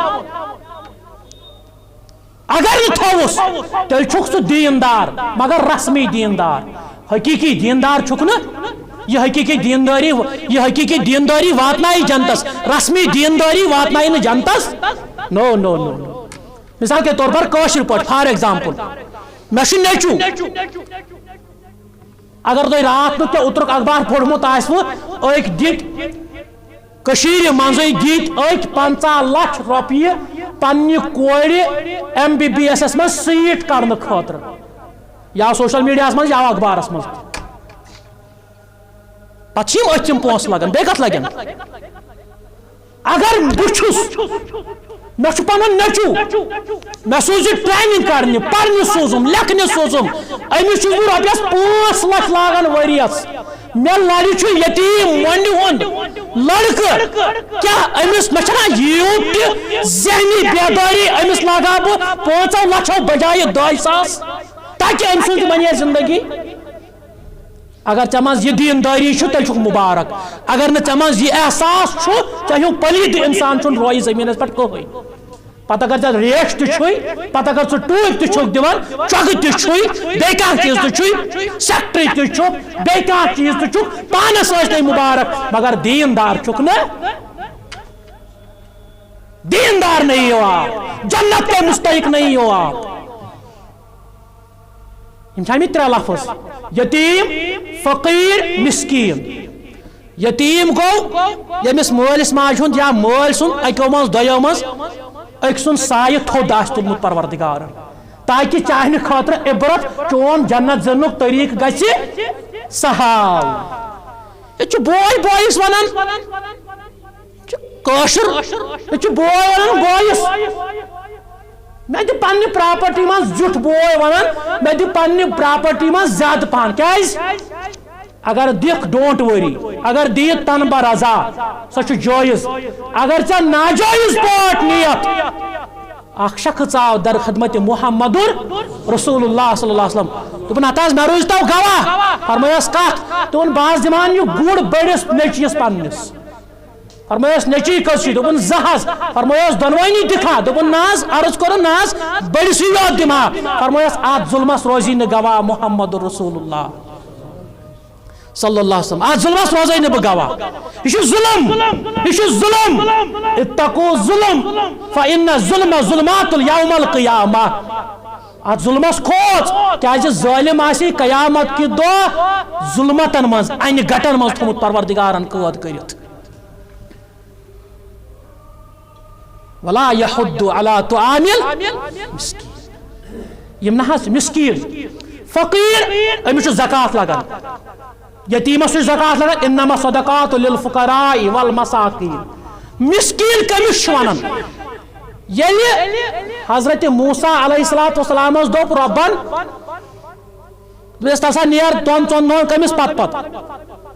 اگر نہٕ تھوُس تیٚلہِ چھُکھ سُہ دیندار مگر رسمی دیندار حقیقی دیندار چھُکھ نہٕ یہ حقیقی دینداری واتنائی جنتس رسمی دینداری واتنائی نہ جنتس نو نو نو مثال کے طور پر کاشر پٲٹھۍ فار ایگزامپل مےٚ چھُ نیٚچوٗ اگر تُہۍ رات نہٕ تہِ اوترُک اخبار پوٚرمُت آسوٕ أکۍ دِتۍ کٔشیٖرِ منٛزٕے دِتۍ أکۍ 50 لچھ رۄپیہِ پننہِ کورِ MBBS منٛز سیٖٹ کڑنہٕ خٲطرٕ یا سوشل میڈیاہس منٛز یا اخبارس منٛز پتہٕ چھِ یِم أتھۍ پونٛسہٕ لگان بیٚیہِ کتھ لگن اگر بہٕ چھُس مےٚ چھُ پنُن نیٚچوٗ مےٚ سوٗزِو ٹریننگ کرنہِ پرنہِ سوزُم لیکھنہِ سوزُم أمِس چھُس بہٕ رۄپیس 5 لچھ لاگان ؤرِیس مےٚ لرِ چھُ یتیٖم مۄنڈِ ہُنٛد لڑکہٕ کیٛاہ أمِس مےٚ چھَنا یوٗت تہِ ذہنی بیدٲری أمِس لاگہٕ ہا بہٕ 5 لچھو بجایہِ 2,000 تاکہِ أمۍ سُنٛد بنے زندگی اگر ژےٚ منٛز یہِ دیندٲری چھُ تیٚلہِ چھُکھ مُبارک اگر نہٕ ژےٚ منٛز یہِ احساس چھُ ژےٚ ہیوٗ پلیٖد اِنسان چھُنہٕ روزِ زٔمیٖنس پٮ۪ٹھ کٕہٕنۍ پتہٕ اگر ژےٚ ریش تہِ چھُے پتہٕ اگر ژٕ ٹوٗپۍ تہِ چھُکھ دِوان چۄگہٕ تہِ چھُے بیٚیہِ کانٛہہ چیٖز تہِ چھُے سیکٹری تہِ چھُکھ بیٚیہِ کانٛہہ چیٖز تہِ چھُکھ پانس ٲسۍ نَے مُبارک مگر دیندار چھُکھ نہٕ دیندار نہیں ہو آپ جنت کے مستحق نہیں ہو آپ ہمیں 3 لفظ یتیم فقیر مسکین یتیم گو یمس مالس ماج ہند یا مال سن اکو مز دویو مز اک سن سایہ تھود آس تلمت پروردگار تاکہ چاہنے خاطر عبرت چون جنت زنک طریق گژھِ سہال یہ بوائے بوائس ونان کاشر یہ بوائے ونان بوائس میں دی پننی پراپرٹی من زیُٹھ بوے ونان میں دی پننی پراپرٹی من زیادہ پہن کیاز اگر دکھ ڈونٹ وری اگر دیت تن برضا سو جائز اگر ژےٚ ناجائز پٲٹھۍ نیت اکھ شخص آو در خدمت محمد رسول اللہ صلی اللہ علیہ وسلم دوٚپُن ہتا حظ مےٚ روٗزتو گواہ فرمٲیس کتھ دوٚپُن بہٕ حظ دِوان یہِ گُر بٔڑِس نیٚچوِس پننِس فرمایس نیچی کس دوپن زہز فرمایس دونوانی دکھا دوپن ناز عرض کرو ناز بڑی سی یاد دما فرمایس آت ظلمس روزی نہ گواہ محمد رسول اللہ صلی اللہ علیہ وسلم آت ظلمس روزی نہ گواہ یہ ظلم اتقوا الظلم فإن الظلم ظلمات اليوم القیامہ آت ظلمس کھوژ کیازِ ظالم آسی قیامت کی دۄہ ظلمتن منٛز انہِ گٹن منٛز تھوٚمُت پروردگارن قٲد کٔرِتھ ولا يحض على طعام المسكين یم نہ مسکین فقیر امس زکات لگان یتیمس زکات لگان انما صدقات للفقراء والمساکین مسکین کمس ونان ییٚلہِ حضرت موسیٰ علیہ السلام دوٚپ رۄبن تسا نیر 2 ژۄن کمس پت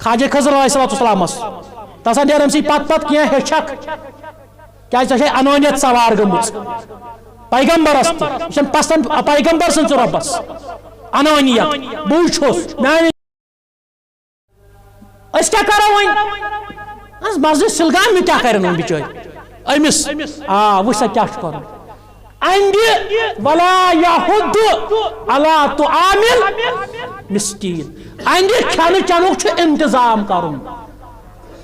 خواجہ خضر علیہ السلام تسا نیر امسی پت کینٛہہ ہیٚچھکھ کیا ژےٚ انانیت سوار گٔمٕژ پیغمبرس تہِ پسند پیغمبر سٕنٛز رۄبس انانیت بہٕ چھُس میانہِ أسۍ کیٛاہ کرو وۄنۍ مسجد سلگام مےٚ کیٛاہ کرن وۄنۍ بِچٲرۍ أمِس وٕچھ سا کیٛاہ چھُ کرُن اندِ ولا يحض على طعام المسكين اندِ کھٮ۪نہٕ چٮ۪نُک چھُ انتظام کرُن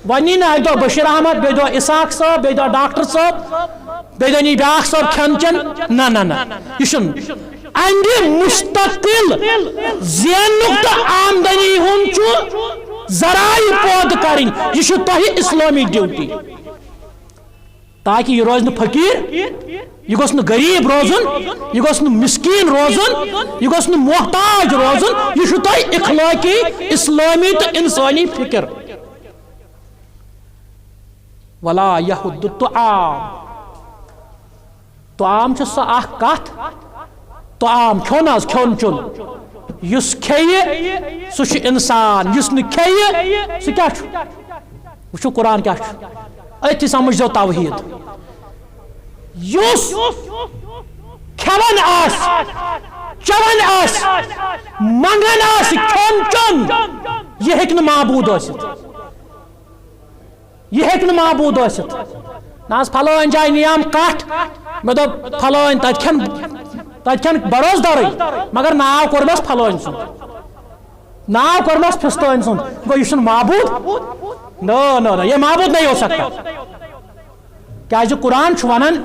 ونی نہ دو بشیر احمد بے دو اساق صاحب بے دو ڈاکٹر صاحب بے دو نی بیاکھ صاحب کھٮ۪ن چٮ۪ن نہ یہ چھُنہٕ اندِ مستقل زینُک تہٕ آمدنی ہُنٛد چھُ ذرائع پٲدٕ کرٕنۍ یہ چھُ تۄہہِ اسلٲمی ڈیوٹی تاکہ یہ روز نہٕ فقیر یہ گوٚژھ نہٕ غریب روزُن یہ گوٚژھ نہٕ مسکین روزُن یہ گوٚژھ نہٕ محتاج روزُن یہ چھُ تۄہہِ اخلاقی اسلٲمی تہٕ انسٲنی فکر ولا يحض طعام چھُ سۄ اکھ کتھ طعام کھیوٚن حظ کھیوٚن چیوٚن یس کھیہِ سُہ چھُ اِنسان یس نہٕ کھیہِ سُہ کیٛاہ چھُ وٕچھو قرآن کیٛاہ چھُ أتھی سمجھو توحیٖد یُس کھٮ۪وان آسہِ چٮ۪وان آسہِ منگان آسہِ کھیوٚن چیوٚن یہِ ہیٚکہِ نہٕ معبوٗد ٲسِتھ یہ ہیٚکہِ نہٕ معبوٗد ٲسِتھ نہ حظ فلٲنۍ جایہِ نِیام کٹھ مےٚ دوٚپ فلٲنۍ تتہِ کھٮ۪ن بروس دارٕے مگر ناو کوٚرمس فلٲنۍ سُنٛد ناو کوٚرمس فِستٲنۍ سُنٛد گوٚو یہِ چھُنہٕ معبوٗد نہ یہ معبوٗد نہیں ہو سکتا کیٛازِ قرآن چھُ ونان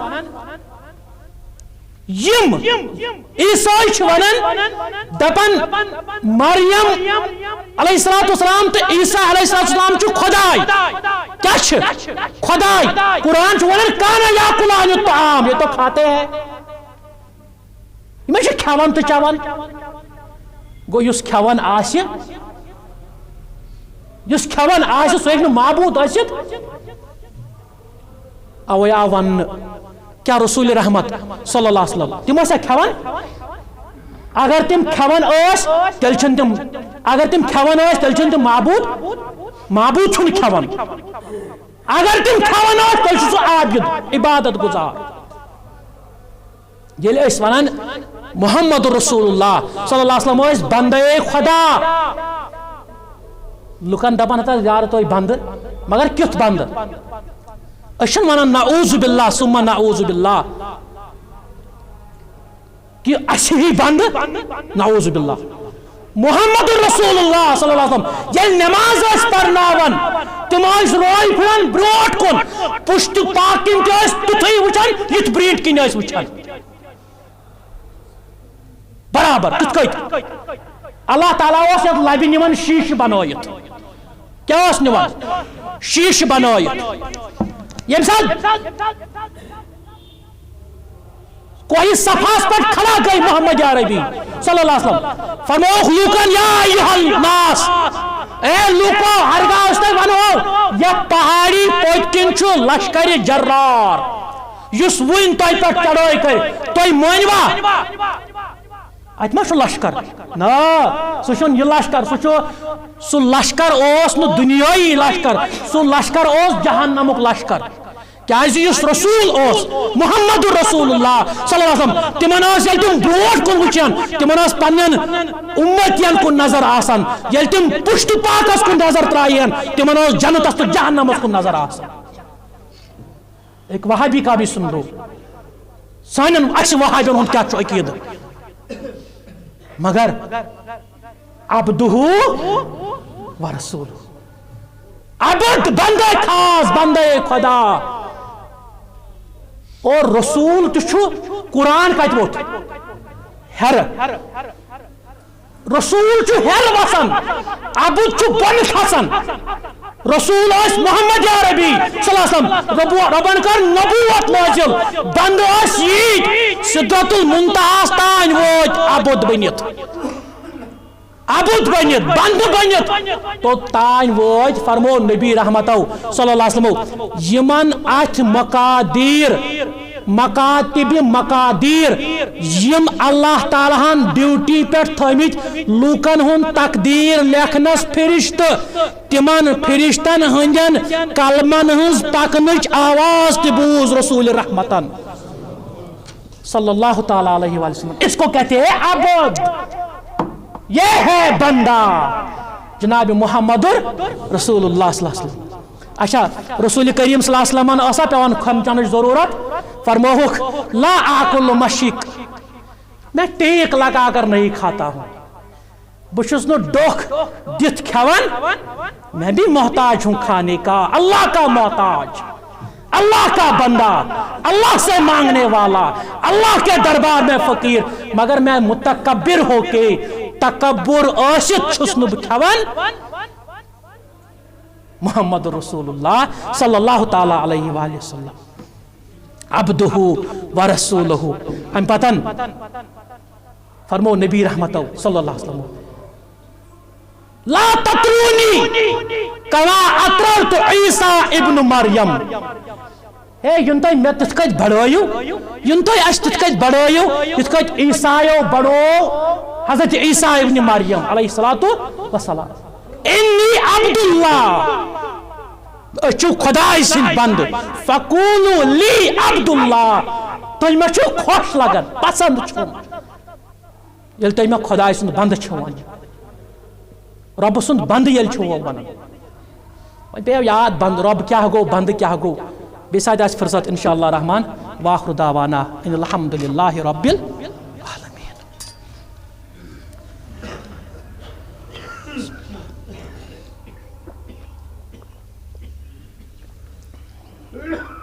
یم عیسائی چھِ ونان دپان مریم علیہ الصلوۃ والسلام تہٕ عیسیٰ علیہ الصلوۃ والسلام چھُ خۄداے کیٛاہ چھِ خۄداے قرآن چھُ ونان کانا یاکلان الطعام یہ تو کھاتے ہیں یِمے چھِ کھٮ۪وان تہٕ چٮ۪وان گوٚو یُس کھٮ۪وان آسہِ سُہ ہیٚکہِ نہٕ معبوٗد ٲسِتھ اوے آو وننہٕ کیا رسول رحمت صلی اللہ علیہ وسلم تم ٲسا کھٮ۪وان اگر تم کھٮ۪وان ٲسۍ تیٚلہِ چھِنہٕ تم اگر تم کھٮ۪وان ٲسۍ تیٚلہِ چھِنہٕ تم معبوٗد چھُنہٕ کھٮ۪وان اگر تم کھٮ۪وان ٲسۍ تیٚلہِ چھُ سُہ عابد عبادت گزار ییٚلہِ أسۍ ونان محمد رسول اللہ صلی اللہ علیہ وسلم ٲسۍ بندے خدا لُکن دپان ہتا یارٕ تُہۍ بندٕ مگر کیُتھ بندٕ أسۍ چھِنہٕ ونان نعوذ باللہ ثم نعوذ باللہ کہ اَسہِ ہی بندٕ نعوذ باللہ محمد رسول اللہ صلی اللہ علیہ وسلم ییٚلہِ نٮ۪ماز ٲسۍ پرناوان تِم ٲسۍ روے پھِران برونٛٹھ کُن پُشتہٕ پاک کِنۍ تہِ ٲسۍ تِتھُے وٕچھان یِتھ برٛونٛٹھ کِنۍ ٲسۍ وٕچھان برابر تِتھ کٔٹھۍ اللہ تعالیٰ اوس یتھ لبہِ نِوان شیٖشہٕ بنٲیِتھ کیٛاہ اوس نِوان شیٖشہٕ بنٲیِتھ ییٚمہِ ساتہٕ کوئی صفاس پر کھڑا گئی محمد عربی صلی اللہ علیہ وسلم فرموک لوکن یا ایہا الناس اے لوکو ہرگاہ اس نے ونو یہ پہاڑی پوت کن چھو لشکر جرار یس وین توی پر چڑھوئی کر توی مانوا ات ما چھو لشکر نا سو چھن یہ لشکر سو لشکر اوس نو دنیای لشکر سو لشکر اوس جہنمک لشکر کیازِ یُس رسول اوس محمد رسول اللہ صلی اللہ علیہ وسلم تمن ٲس ییٚلہِ تِم برونٛٹھ کُن وٕچھان تمن ٲس پننٮ۪ن اُمتین کُن نظر آسان ییٚلہِ تِم پُشتہٕ پاکس کُن نظر ترٛایہن تمن ٲس جنتس تہٕ جہنمس کُن نظر آسان ایک وہابی کا بھی سن لو سانٮ۪ن اسہِ وہابین ہُنٛد کیٛاہ چھُ عقیٖدٕ مگر عبدہو ورسولہ عبد بندے خاص بندے خدا اور رسول تشو قرآن کت ووت ہر رسول چھ ہر وسن عبد چھ بن کھسن رسول اس محمد عربی صلی اللہ علیہ وسلم ربن کر نبوت نازل بند اس یہ سدرۃ المنتہا تان ووت عبد بنت عبد بنت بند بنت تو تان ووت فرمو نبی رحمتو صلی اللہ علیہ وسلم یمن اتھ مقادیر مکاتب مقادیر یم اللہ تعالیٰ ہن ڈیوٹی پہ تھمت لوکن ہن تقدیر لکھنس فرشت تمن فرشتن ہندین کلمن ہنز پکنچ آواز تہ بوز رسول رحمتن صلی اللہ تعالیٰ علیہ وسلم. اس کو کہتے ہیں عبد. یہ ہے بندہ جناب محمد رسول اللہ صلی اللہ علیہ وسلم. اچھا رسول کریم صلی اللہ علیہ وسلم ایسا پیوان کھم چانچ ضرورت فرموک لا آکل مشک میں ٹیک لگا کر نہیں کھاتا ہوں بچس نو ڈوک دت کھوان میں بھی محتاج ہوں کھانے کا. اللہ کا محتاج اللہ کا بندہ اللہ سے مانگنے والا اللہ کے دربار میں فقیر مگر میں متکبر ہو کے تکبر عاشق چھس نو کھوان. محمد رسول اللہ صلی اللہ تعالی علیہ وآلہ وسلم عبدہ ورسولہ. ام پتن فرمو نبی رحمتو صلی اللہ علیہ وسلم لا تطرونی کما اطررت عیسیٰ ابن مریم. ین تھی مے تت کت بڑھو ین تھی اس تت کت بڑھو یت کت عیسائیو بڑھو حضرت عیسیٰ ابن مریم علیہ الصلوۃ والسلام انی عبداللہ اچھو خدای سن بند فقولوا لی عبداللہ تھی مے چھو خوش لگن پسند چھو یل تھی مے خدای سن بند چھو ون رب سن بند یل چھو ون پیو یاد بند رب کیا گو بند کیا گو بیٚیہِ ساتہٕ آسہِ فرصت انشاءاللہ رحمان واخر دعوانا ان الحمد للہ رب العالمین